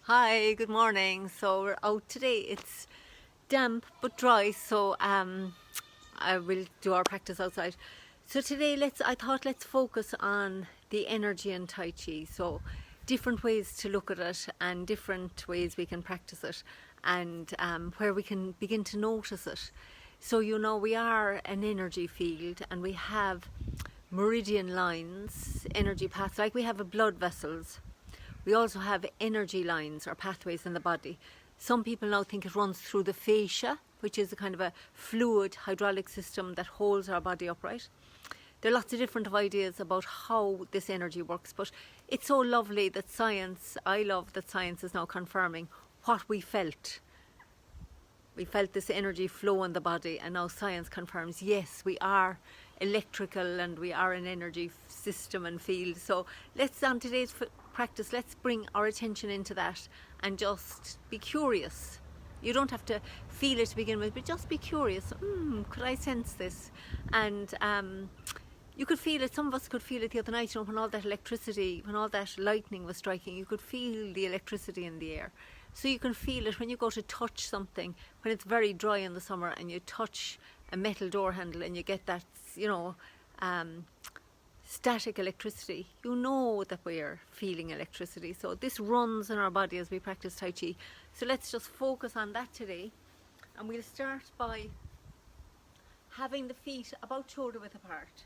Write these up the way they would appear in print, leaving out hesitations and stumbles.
Hi, good morning. So we're out today. It's damp but dry, so I will do our practice outside. So today I thought let's focus on the energy in Tai Chi. So different ways to look at it and different ways we can practice it and where we can begin to notice it. So we are an energy field and we have meridian lines, energy paths, like we have a blood vessels. We also have energy lines or pathways in the body. Some people now think it runs through the fascia, which is a kind of a fluid hydraulic system that holds our body upright. There are lots of different ideas about how this energy works, but it's so lovely that I love that science is now confirming what we felt. We felt this energy flow in the body, and now science confirms, yes, we are electrical and we are an energy system and field. So on today's practice, let's bring our attention into that and just be curious. You don't have to feel it to begin with, but just be curious. Could I sense this? And you could feel it. Some of us could feel it the other night, when all that electricity, when all that lightning was striking, you could feel the electricity in the air. So you can feel it when you go to touch something, when it's very dry in the summer and you touch a metal door handle and you get that, static electricity. You know that we're feeling electricity. So this runs in our body as we practice Tai Chi. So let's just focus on that today. And we'll start by having the feet about shoulder width apart.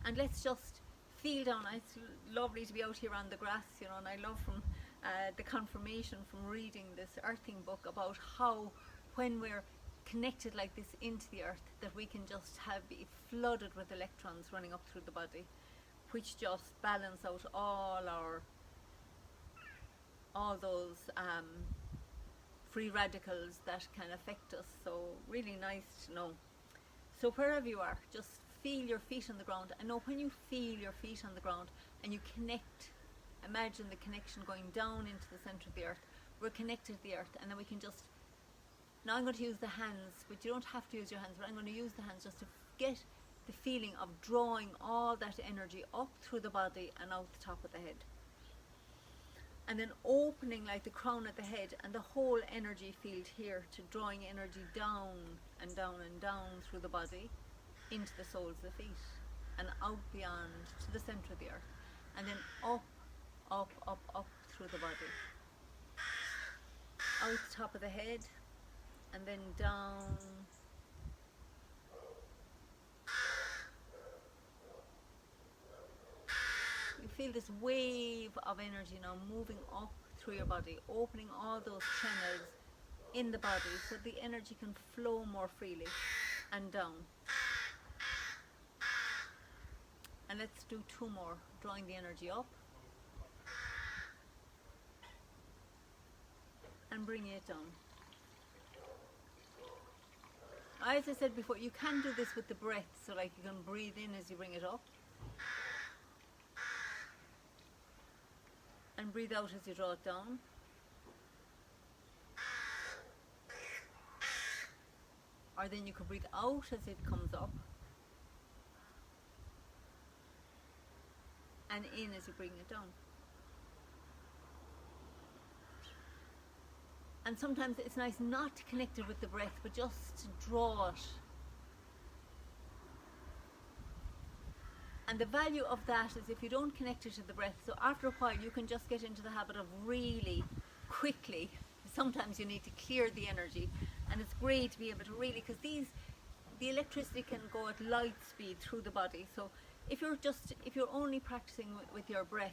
And let's just feel down. It's lovely to be out here on the grass, and I love from the confirmation from reading this earthing book about how when we're connected like this into the earth, that we can just be flooded with electrons running up through the body, which just balance out all those free radicals that can affect us. So really nice to know. So wherever you are, just feel your feet on the ground, and know when you feel your feet on the ground and you connect, imagine the connection going down into the center of the earth. We're connected to the earth, and then we can just, now I'm going to use the hands, but you don't have to use your hands, but I'm going to use the hands just to get the feeling of drawing all that energy up through the body and out the top of the head. And then opening like the crown of the head and the whole energy field here, to drawing energy down and down and down through the body into the soles of the feet and out beyond to the center of the earth, and then up, up, up, up through the body, out the top of the head, and then down, you feel this wave of energy now moving up through your body, opening all those channels in the body so the energy can flow more freely, and down. And let's do two more, drawing the energy up and bringing it down. As I said before, you can do this with the breath, so like you can breathe in as you bring it up and breathe out as you draw it down. Or then you can breathe out as it comes up and in as you bring it down. And sometimes it's nice not to connect it with the breath, but just to draw it. And the value of that is if you don't connect it to the breath, so after a while you can just get into the habit of really quickly, sometimes you need to clear the energy, and it's great to be able to really, because the electricity can go at light speed through the body. So if you're only practicing with your breath,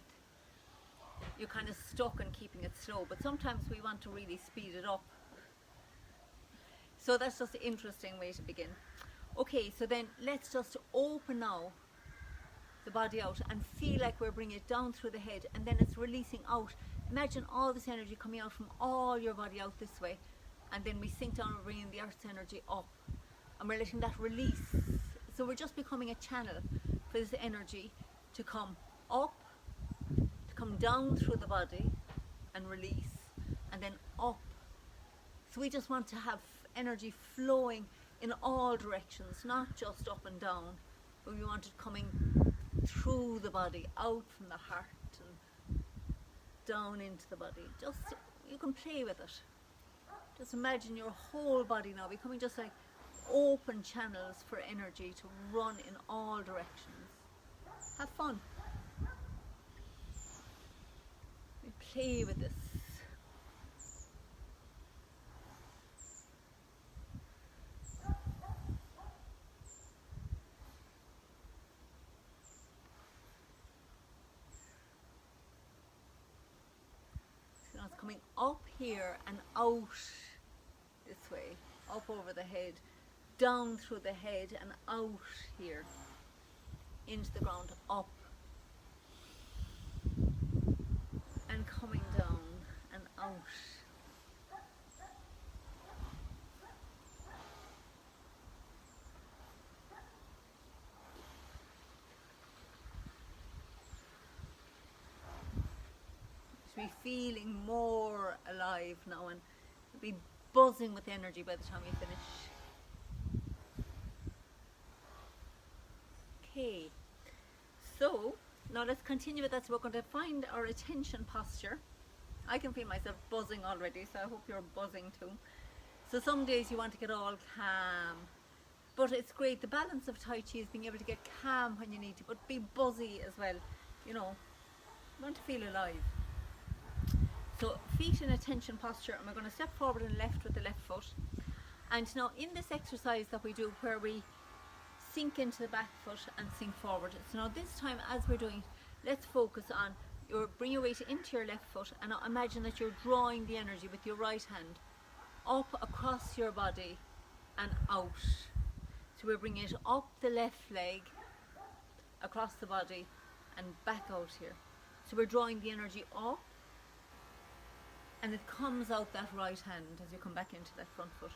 you're kind of stuck in keeping it slow, but sometimes we want to really speed it up. So that's just an interesting way to begin. Okay, so then let's just open now the body out and feel like we're bringing it down through the head, and then it's releasing out. Imagine all this energy coming out from all your body out this way, and then we sink down and bringing the earth's energy up, and we're letting that release. So we're just becoming a channel for this energy to come up, come down through the body and release, and then up. So we just want to have energy flowing in all directions, not just up and down, but we want it coming through the body, out from the heart, and down into the body. Just, you can play with it. Just imagine your whole body now becoming just like open channels for energy to run in all directions. Have fun. We play with this. So now it's coming up here and out this way, up over the head, down through the head and out here, into the ground, up and coming down and out. To be feeling more alive now and be buzzing with energy by the time we finish. Okay, so now let's continue with that. So we're going to find our attention posture. I can feel myself buzzing already, so I hope you're buzzing too. So some days you want to get all calm, but it's great. The balance of Tai Chi is being able to get calm when you need to, but be buzzy as well. You know, you want to feel alive. So feet in attention posture, and we're going to step forward and left with the left foot. And now in this exercise that we do where we sink into the back foot and sink forward. So now this time as we're doing, let's focus on bring your weight into your left foot and now imagine that you're drawing the energy with your right hand up across your body and out. So we're bringing it up the left leg, across the body and back out here. So we're drawing the energy up and it comes out that right hand as you come back into that front foot.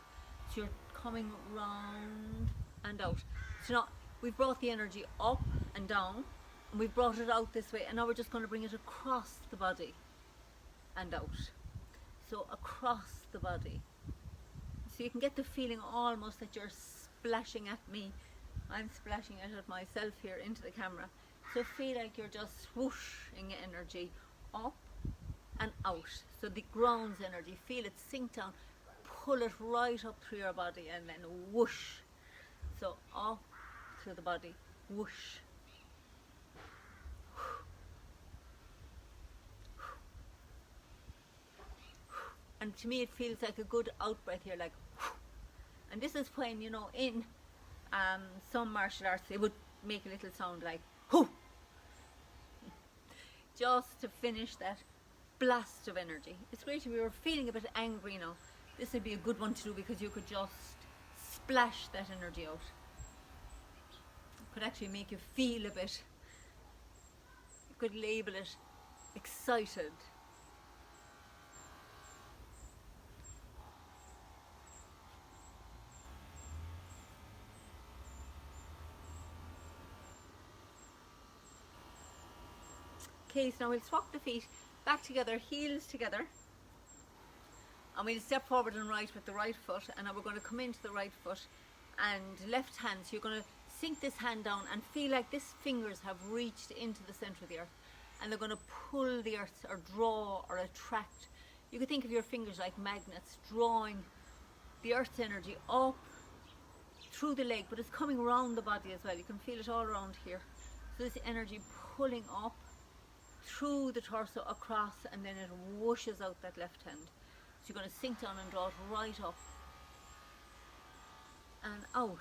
So you're coming round and out. So now we've brought the energy up and down and we've brought it out this way, and now we're just going to bring it across the body and out. So across the body. So you can get the feeling almost that you're splashing at me. I'm splashing it at myself here into the camera. So feel like you're just swooshing energy up and out. So the ground's energy, feel it sink down, pull it right up through your body and then whoosh. So up through the body, whoosh. And to me it feels like a good out breath here, like, and this is when, you know, in some martial arts they would make a little sound like hoo, just to finish that blast of energy. It's great if you were feeling a bit angry now. This would be a good one to do because you could just splash that energy out. It could actually make you feel a bit, you could label it excited. Okay, so now we'll swap the feet back together, heels together, and we'll step forward and right with the right foot, and now we're going to come into the right foot and left hand. So you're going to sink this hand down and feel like these fingers have reached into the center of the earth and they're going to pull the earth or draw or attract. You could think of your fingers like magnets drawing the earth's energy up through the leg, but it's coming around the body as well. You can feel it all around here. So this energy pulling up through the torso across, and then it whooshes out that left hand. So you're going to sink down and draw it right up and out.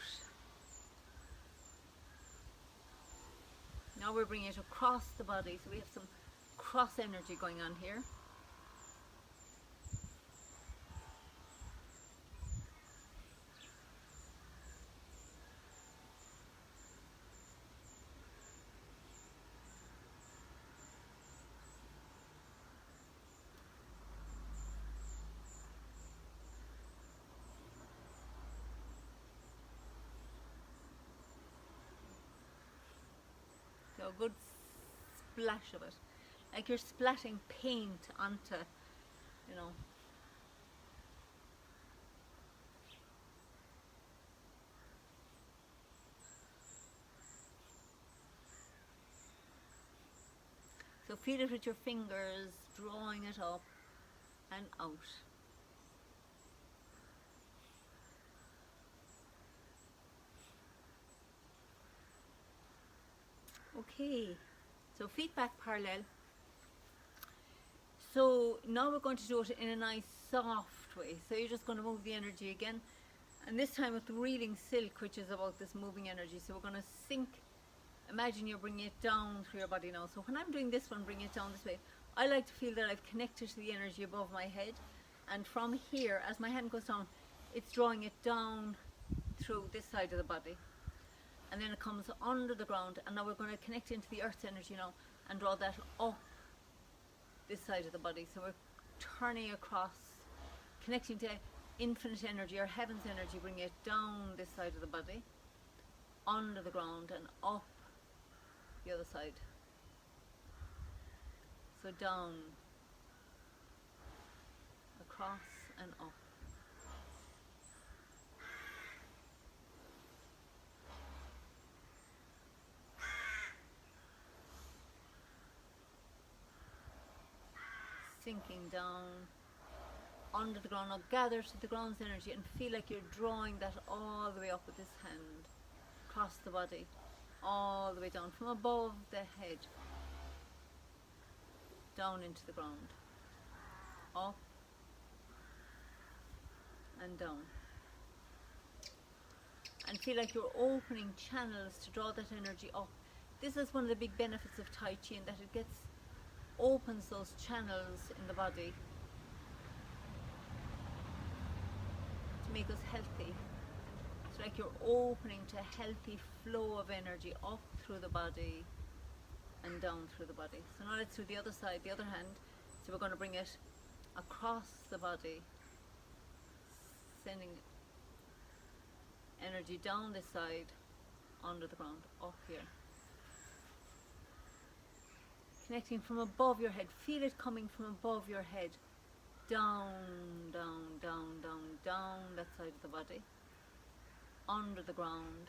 Now we're bringing it across the body, so we have some cross energy going on here. So a good splash of it, like you're splatting paint onto, you know. So feel it with your fingers, drawing it up and out. Okay, so feet back parallel. So now we're going to do it in a nice soft way. So you're just going to move the energy again. And this time with the reeling silk, which is about this moving energy. So we're going to sink. Imagine you're bringing it down through your body now. So when I'm doing this one, bring it down this way, I like to feel that I've connected to the energy above my head. And from here, as my hand goes down, it's drawing it down through this side of the body. And then it comes under the ground. And now we're going to connect into the earth's energy now and draw that up this side of the body. So we're turning across, connecting to infinite energy or heaven's energy, bring it down this side of the body, under the ground and up the other side. So down, across and up. Sinking down under the ground. Now gather to the ground's energy and feel like you're drawing that all the way up with this hand, across the body, all the way down from above the head, down into the ground, up and down. And feel like you're opening channels to draw that energy up. This is one of the big benefits of Tai Chi, in that it opens those channels in the body to make us healthy. It's like you're opening to a healthy flow of energy up through the body and down through the body. So now let's do the other side, the other hand. So we're going to bring it across the body, sending energy down this side, under the ground, up here. Connecting from above your head. Feel it coming from above your head. Down, down, down, down, down that side of the body. Under the ground.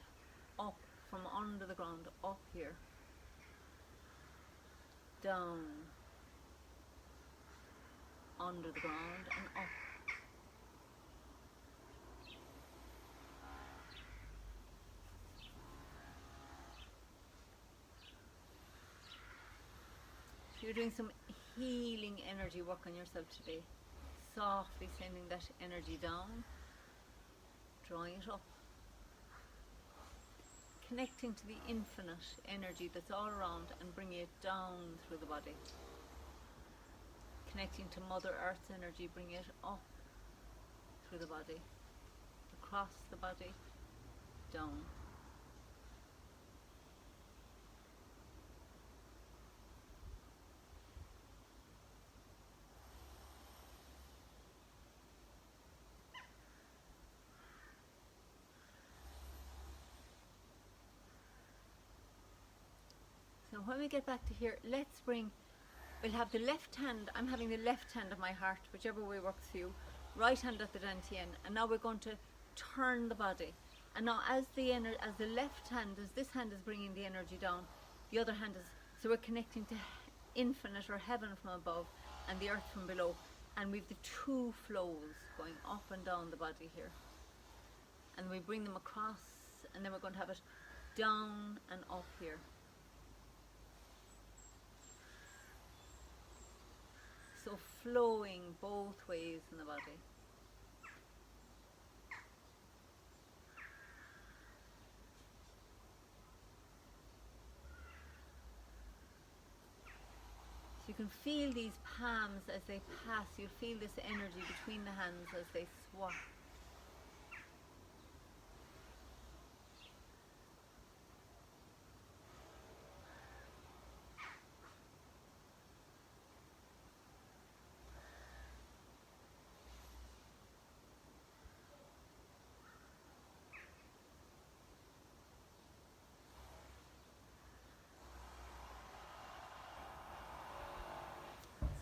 Up, from under the ground, up here. Down. Under the ground and up. You're doing some healing energy work on yourself today. Softly sending that energy down, drawing it up. Connecting to the infinite energy that's all around and bringing it down through the body. Connecting to Mother Earth's energy, bringing it up through the body, across the body, down. So when we get back to here, we'll have the left hand, I'm having the left hand of my heart, whichever way works for you, right hand at the Tien, and now we're going to turn the body. And now as the left hand, as this hand is bringing the energy down, the other hand is, so we're connecting to infinite or heaven from above and the earth from below. And we've the two flows going up and down the body here. And we bring them across, and then we're going to have it down and up here. So flowing both ways in the body. So you can feel these palms as they pass. You feel this energy between the hands as they swap.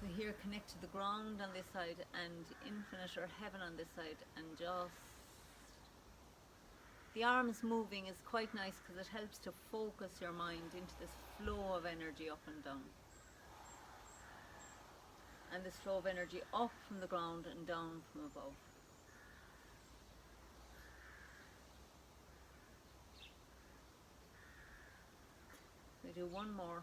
So here connect to the ground on this side and infinite or heaven on this side, and just the arms moving is quite nice because it helps to focus your mind into this flow of energy up and down. and this flow of energy up from the ground and down from above. We do one more.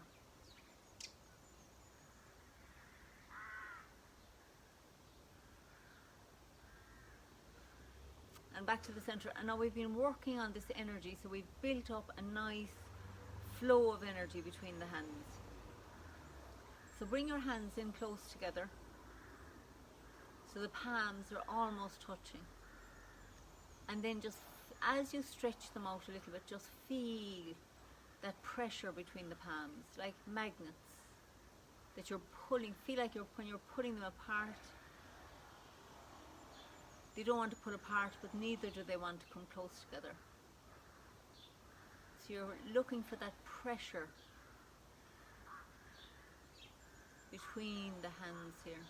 And back to the center. And now we've been working on this energy, so we've built up a nice flow of energy between the hands. So bring your hands in close together, so the palms are almost touching. And then just as you stretch them out a little bit, just feel that pressure between the palms, like magnets that you're pulling. Feel like when you're pulling them apart, they don't want to pull apart, but neither do they want to come close together. So you're looking for that pressure between the hands here.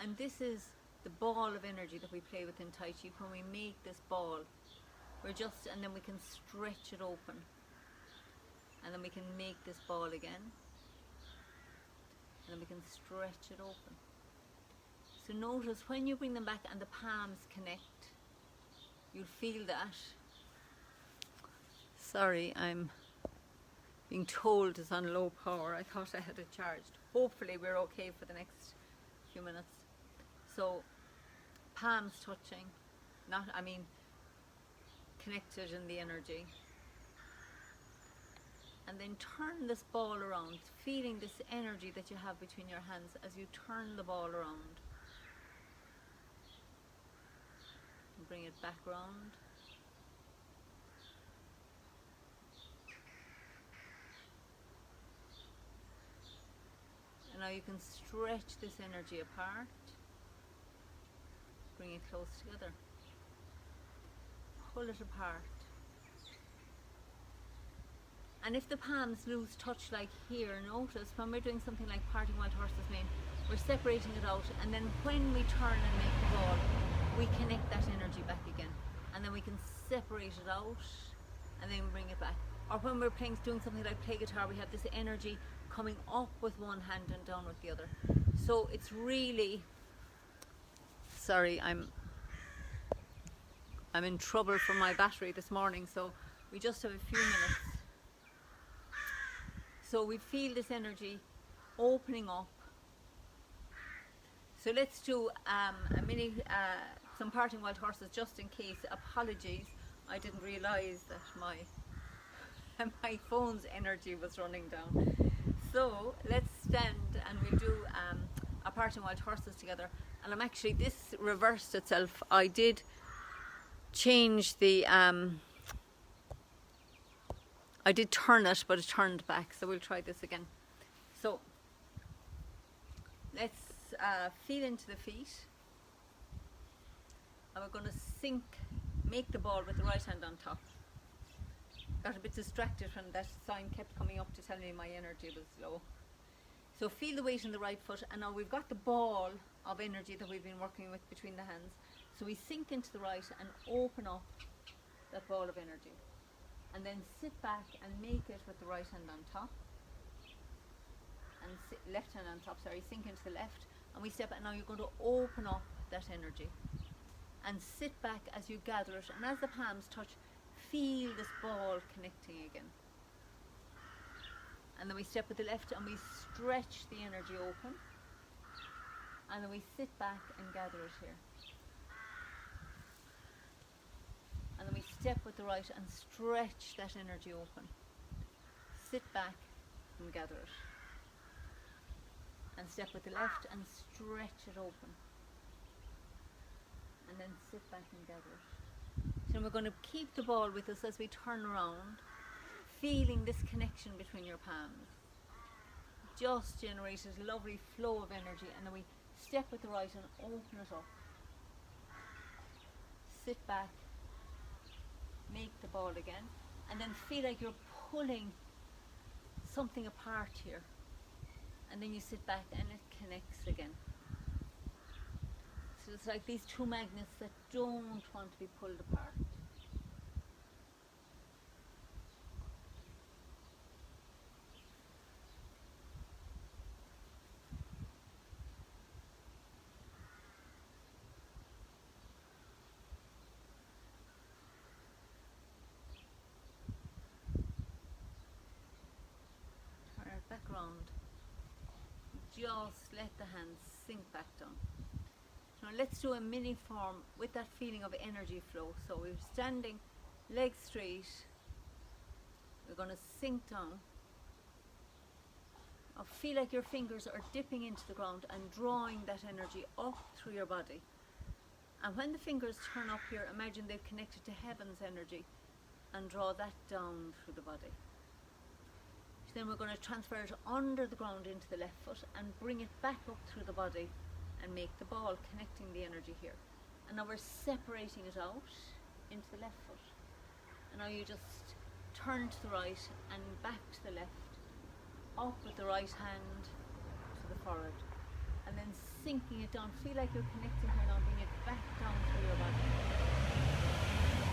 And this is the ball of energy that we play with in Tai Chi. When we make this ball, and then we can stretch it open. And then we can make this ball again. And then we can stretch it open. So notice when you bring them back and the palms connect, you'll feel that. Sorry, I'm being told it's on low power. I thought I had it charged. Hopefully we're okay for the next few minutes. So palms touching, connected in the energy. And then turn this ball around, feeling this energy that you have between your hands as you turn the ball around. And bring it back round. And now you can stretch this energy apart. Bring it close together. Pull it apart. And if the palms lose touch like here, notice when we're doing something like parting wild horse's mane, we're separating it out, and then when we turn and make the ball, we connect that energy back again. And then we can separate it out and then bring it back. Or when we're doing something like play guitar, we have this energy coming up with one hand and down with the other. So it's really, sorry, I'm in trouble for my battery this morning, so we just have a few minutes. So we feel this energy opening up. So let's do some parting wild horses just in case. Apologies, I didn't realise that my phone's energy was running down. So let's stand and we'll do a parting wild horses together. And I'm actually, this reversed itself. I did change the I did turn it, but it turned back, so we'll try this again. So let's feel into the feet, and we're going to make the ball with the right hand on top. Got a bit distracted when that sign kept coming up to tell me my energy was low. So feel the weight in the right foot, and now we've got the ball of energy that we've been working with between the hands. So we sink into the right and open up that ball of energy. And then sit back and make it with the right hand on top. And left hand on top, sink into the left. And we step, and now you're going to open up that energy. And sit back as you gather it. And as the palms touch, feel this ball connecting again. And then we step with the left and we stretch the energy open. And then we sit back and gather it here. And then we step with the right and stretch that energy open. Sit back and gather it. And step with the left and stretch it open. And then sit back and gather it. So we're going to keep the ball with us as we turn around, feeling this connection between your palms. Just generates a lovely flow of energy, and then we step with the right and open it up. Sit back, make the ball again, and then feel like you're pulling something apart here. And then you sit back and it connects again. So it's like these two magnets that don't want to be pulled apart. ground. Just let the hands sink back down. Now let's do a mini form with that feeling of energy flow. So we're standing, legs straight. We're going to sink down. Now feel like your fingers are dipping into the ground and drawing that energy up through your body. And when the fingers turn up here, imagine they've connected to heaven's energy and draw that down through the body. Then we're going to transfer it under the ground into the left foot and bring it back up through the body and make the ball connecting the energy here. And now we're separating it out into the left foot. And now you just turn to the right and back to the left, up with the right hand to the forehead, and then sinking it down. Feel like you're connecting here now, bring it back down through your body.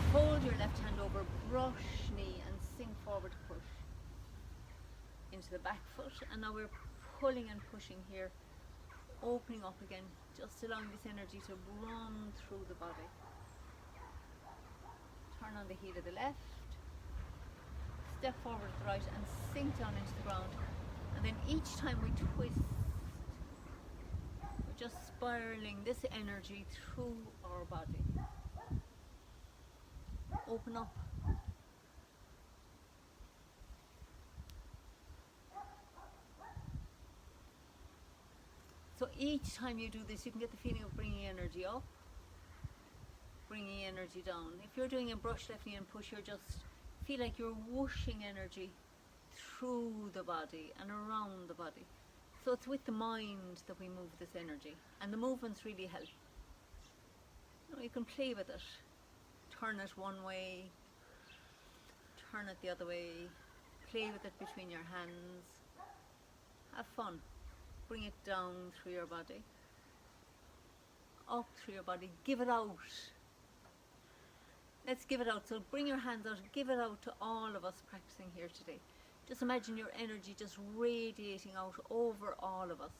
Hold your left hand over, brush knee and sink forward, push into the back foot. And now we're pulling and pushing here, opening up again, just allowing this energy to run through the body. Turn on the heel of the left, step forward to the right and sink down into the ground. And then each time we twist, we're just spiraling this energy through our body. Open up. So each time you do this, you can get the feeling of bringing energy up, bringing energy down. If you're doing a brush left knee and push, you're just feel like you're whooshing energy through the body and around the body. So it's with the mind that we move this energy, and the movements really help. You can play with it. Turn it one way, turn it the other way, play with it between your hands. Have fun. Bring it down through your body, up through your body, give it out. Let's give it out. So bring your hands out, give it out to all of us practicing here today. Just imagine your energy just radiating out over all of us.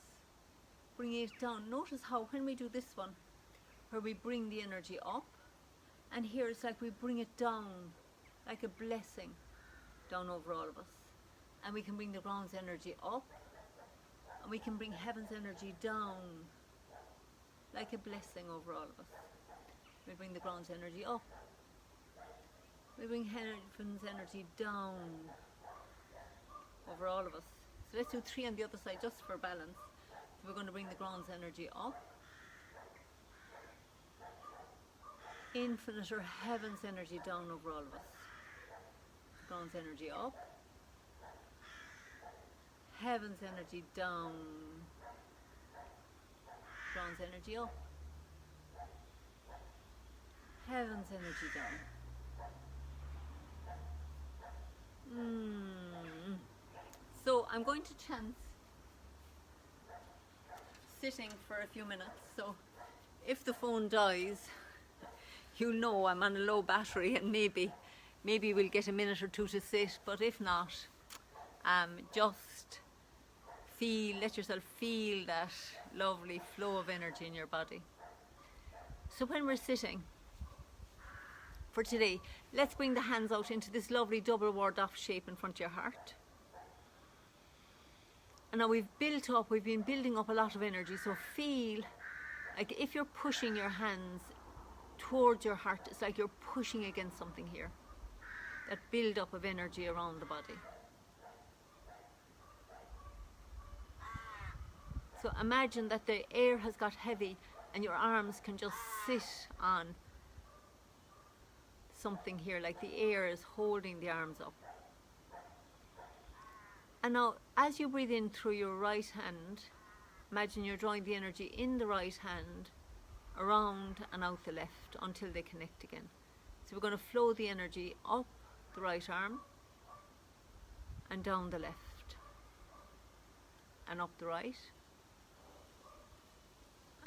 Bring it down. Notice how when we do this one, where we bring the energy up, and here it's like we bring it down, like a blessing, down over all of us. And we can bring the ground's energy up, and we can bring heaven's energy down, like a blessing over all of us. We bring the ground's energy up. We bring heaven's energy down over all of us. So let's do 3 on the other side, just for balance. So we're going to bring the ground's energy up. Infinite or heaven's energy down over all of us. Ground's energy up. Heaven's energy down. Ground's energy up. Heaven's energy down. So I'm going to chance sitting for a few minutes. So if the phone dies, you know I'm on a low battery, and maybe we'll get a minute or two to sit. But if not, just let yourself feel that lovely flow of energy in your body. So when we're sitting for today, let's bring the hands out into this lovely double ward off shape in front of your heart. And now we've been building up a lot of energy. So feel like if you're pushing your hands towards your heart, it's like you're pushing against something here. That build up of energy around the body. So imagine that the air has got heavy and your arms can just sit on something here, like the air is holding the arms up. And now as you breathe in through your right hand, imagine you're drawing the energy in the right hand around and out the left until they connect again. So we're going to flow the energy up the right arm and down the left and up the right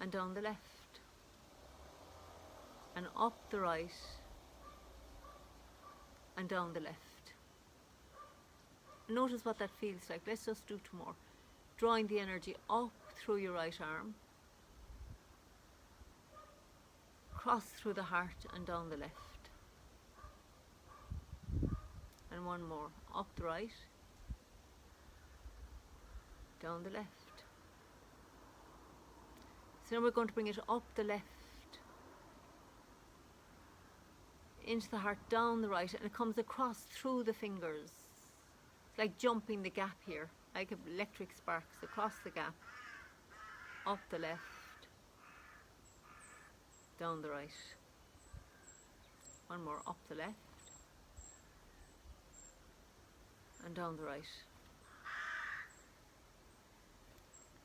and down the left and up the right and down the left. Notice what that feels like. Let's just do 2 more. Drawing the energy up through your right arm, cross through the heart and down the left. And 1 more. Up the right down the left. So now we're going to bring it up the left, into the heart, down the right, and it comes across through the fingers. It's like jumping the gap here, like electric sparks across the gap, up the left, down the right. One more, up the left, and down the right.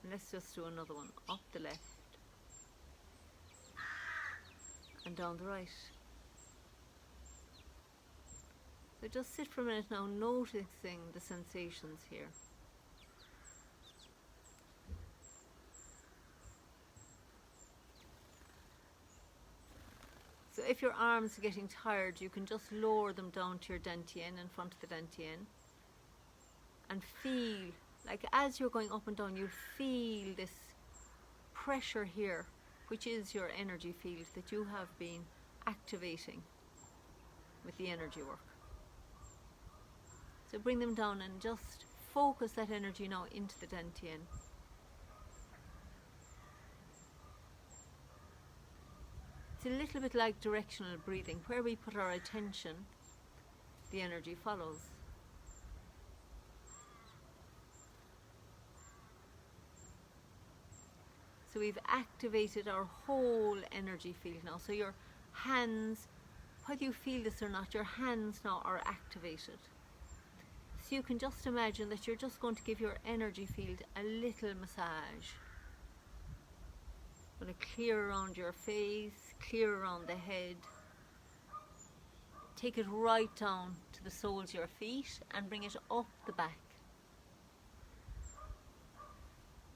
And let's just do another one, up the left, and down the right. So just sit for a minute now, noticing the sensations here. So if your arms are getting tired, you can just lower them down to your Tien, in front of the Tien, and feel, like as you're going up and down, you'll feel this pressure here, which is your energy field that you have been activating with the energy work. So bring them down and just focus that energy now into the Tien. It's a little bit like directional breathing. Where we put our attention, the energy follows. So we've activated our whole energy field now. So your hands, whether you feel this or not, your hands now are activated. So you can just imagine that you're just going to give your energy field a little massage. Going to clear around your face, clear around the head. Take it right down to the soles of your feet and bring it up the back.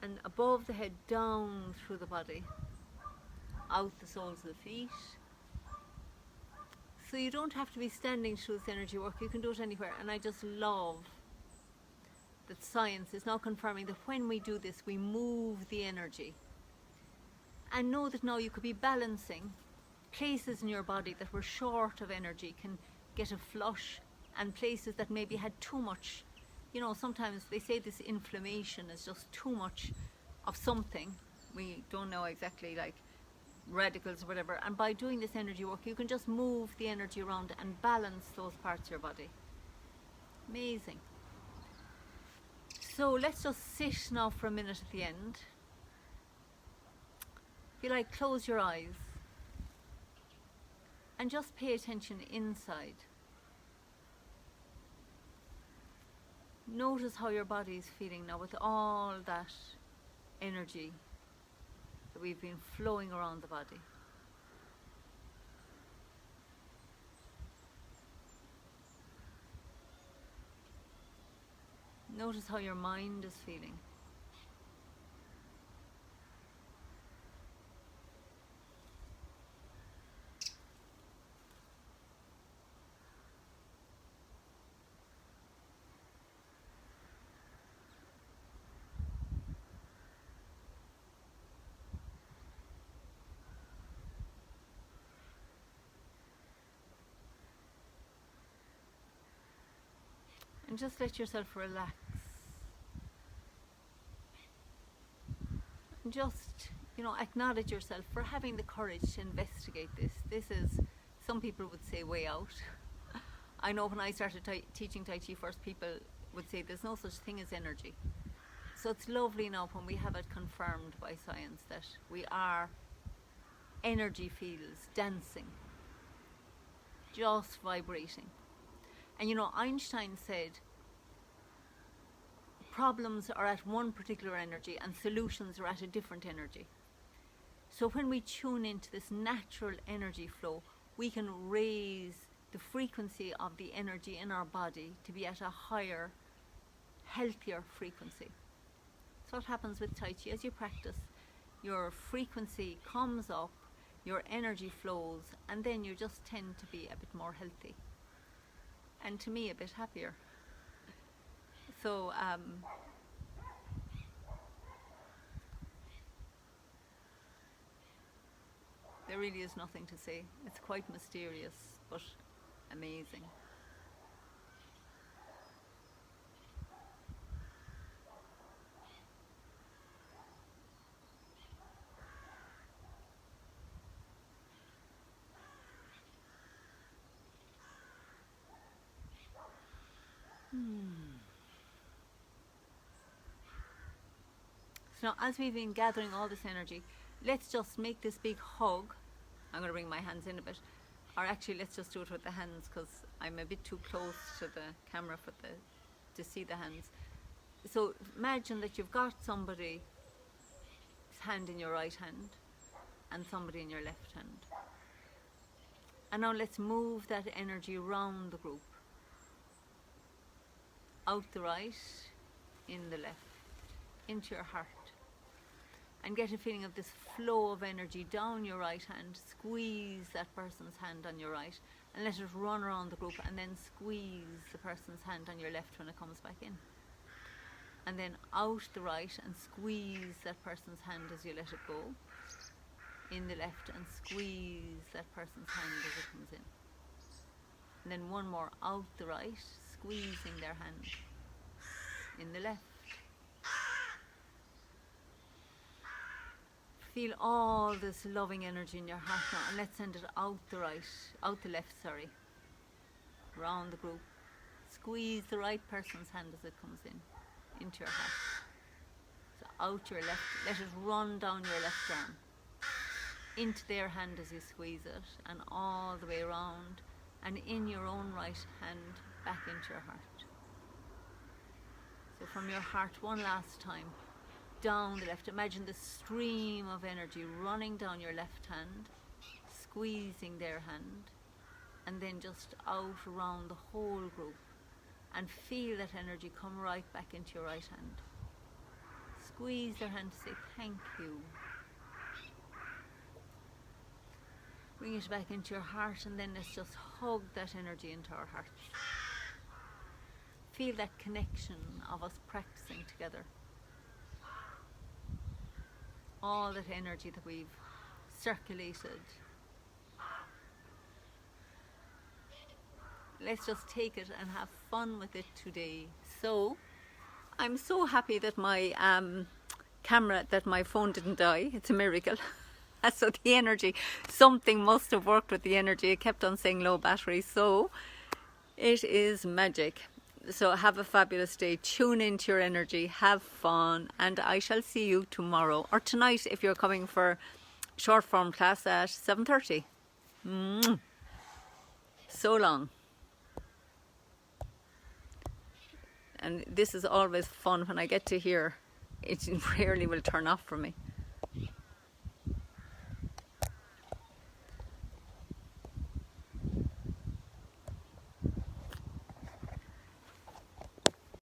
And above the head, down through the body, out the soles of the feet. So you don't have to be standing through this energy work, you can do it anywhere. And I just love that science is now confirming that when we do this, we move the energy. And know that now you could be balancing places in your body that were short of energy, can get a flush, and places that maybe had too much. You know, sometimes they say this inflammation is just too much of something. We don't know exactly, like radicals or whatever. And by doing this energy work, you can just move the energy around and balance those parts of your body. Amazing. So let's just sit now for a minute at the end. If you like, close your eyes and just pay attention inside. Notice how your body is feeling now with all that energy that we've been flowing around the body. Notice how your mind is feeling. And just let yourself relax. And just, you know, acknowledge yourself for having the courage to investigate this. This is, some people would say, way out. I know when I started teaching Tai Chi first, people would say there's no such thing as energy. So it's lovely now when we have it confirmed by science that we are energy fields dancing, just vibrating. And you know, Einstein said problems are at one particular energy and solutions are at a different energy. So when we tune into this natural energy flow, we can raise the frequency of the energy in our body to be at a higher, healthier frequency. So what happens with Tai Chi? As you practice, your frequency comes up, your energy flows, and then you just tend to be a bit more healthy. And to me, a bit happier. So, there really is nothing to say. It's quite mysterious, but amazing. So now, as we've been gathering all this energy, let's just make this big hug. I'm going to bring my hands in a bit, or actually let's just do it with the hands, because I'm a bit too close to the camera to see the hands. So imagine that you've got somebody's hand in your right hand and somebody in your left hand. And now let's move that energy around the group. Out the right, in the left, into your heart. And get a feeling of this flow of energy down your right hand. Squeeze that person's hand on your right and let it run around the group, and then squeeze the person's hand on your left when it comes back in. And then out the right and squeeze that person's hand as you let it go. In the left and squeeze that person's hand as it comes in. And then one more out the right, squeezing their hand. In the left. Feel all this loving energy in your heart now, and let's send it out the left, around the group. Squeeze the right person's hand as it comes in, into your heart. So out your left, let it run down your left arm, into their hand as you squeeze it, and all the way around, and in your own right hand, back into your heart. So from your heart, one last time, down the left. Imagine the stream of energy running down your left hand, squeezing their hand, and then just out around the whole group, and feel that energy come right back into your right hand. Squeeze their hand to say thank you. Bring it back into your heart, and then let's just hug that energy into our hearts. Feel that connection of us practicing together. All that energy that we've circulated. Let's just take it and have fun with it today. So, I'm so happy that my my phone didn't die. It's a miracle. So the energy, something must have worked with the energy. It kept on saying low battery. So, it is magic. So have a fabulous day. Tune into your energy, have fun, and I shall see you tomorrow or tonight if you're coming for short form class at 7:30. So long. And this is always fun when I get to hear. It rarely will turn off for me.